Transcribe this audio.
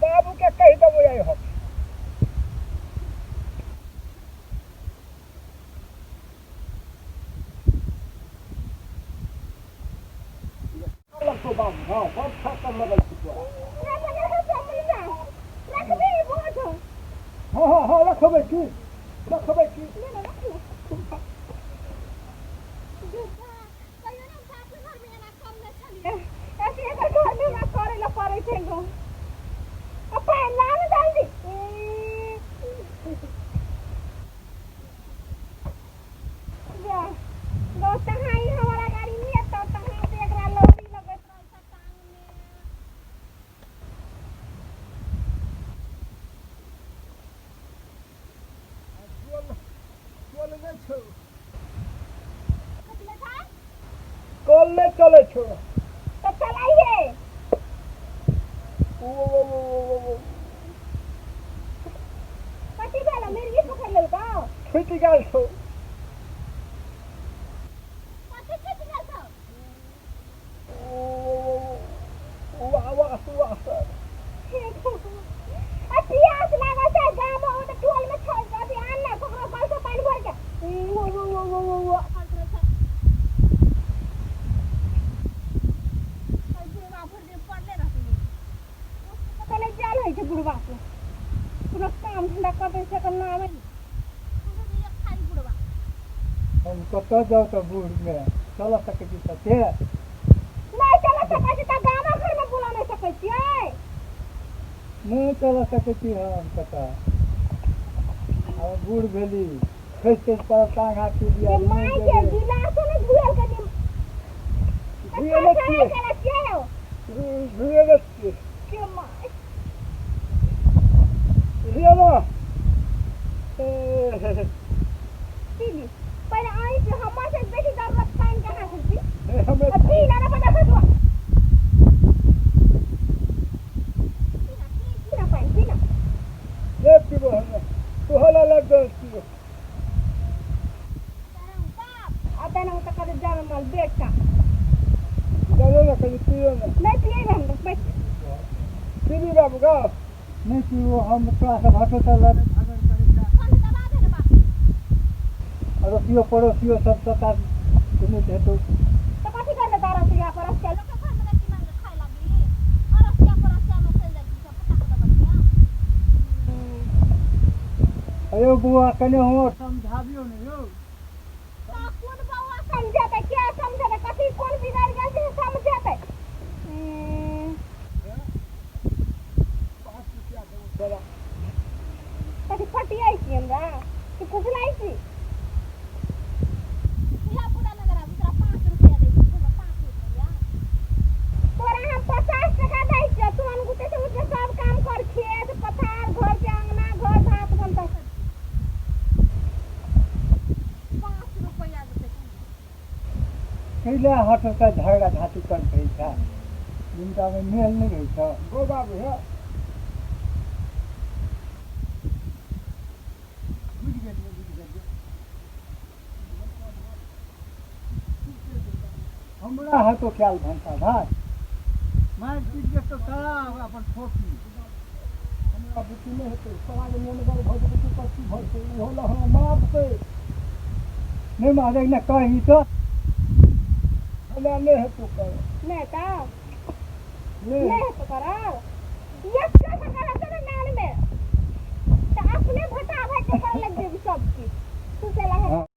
बाबू के कही देबो यही हो लगतो बाबू हां बहुत खतम लगल छी तोरा हां रखबे की कॉल में चले छो तो चलाइए कटी वाला मेरी ये पकड़ ले का छुटी गल छो कटी कटी ना था पियास लगा से गांव में तो टोल में छोड़ दे आन ना ककरो कल से पानी भर के बुढ़वा को पूरा काम धंधा करते से करना आवे खाली बुढ़वा हम कत जाओ तो बूढ़ में चल सके छी सते नहीं चल सके छी त गांव घर में बुला नहीं सके छियै नहीं चल सके छी हम कता अब बूढ़ भेली खैसे पर टांग हाथ दिया माय के गिलास ने धुएल के धुएल के माय रियाना पीली पहले आई कि हमर से बेटी जरूरत पानी कहां से थी हमें अभी ना पता था पीना पानी पीना ले पीबो हम तो होला लग गई आता ना तो कर जावे माल बेटा चलो ना कहीं पियो ना नहीं पिए हम बस पीली बाबू का नहीं पीबो हम थोड़ा सा भाटो चल रहा भागन करेगा कौन दबा दे ना अड़ोसियो पड़ोसियो सब सता तुम्हें दे तो कथि कर ले तारा से या पर से लोग घर में की मांग खाए लगी और रसिया पर रसिया में चल जाती सब पटा के दबा अयो बुआ कने हो समझाबियो ने यो कौन बाबा समझाते क्या समझाते कथि कौन बिगाड़ गया से समझाते 5 रुपया दो बड़ा कथि फटी आई छी हमरा कि कुछलाई छी या पूरा नगर आ दूसरा 5 रुपया दे छी हमरा 5 रुपया तोरा हम 50 टका दै छी तू अनगुते से मुझे सब काम कर खेत पथार घर के अंगना घर भात बनता है 5 रुपया देते कैला हाथ का झगड़ा झाटी कर गई था जिनका में मेल नहीं गई था गो बाबू है हमरा हाथो ख्याल भंता भाई मार पीट के तो सारा अपन ठोकी हमरा बुद्धि नहीं हेतै सवाल में नगर भर के पत्ती भर के होला हम माफ पे नहीं मारे न कही तो हमरा नहीं हेतु कर नहीं ता नहीं नहीं तो करा ये क्या करा तेरे नाल में तो अपने भटा भाई के कर लग दे सब चीज तू चला है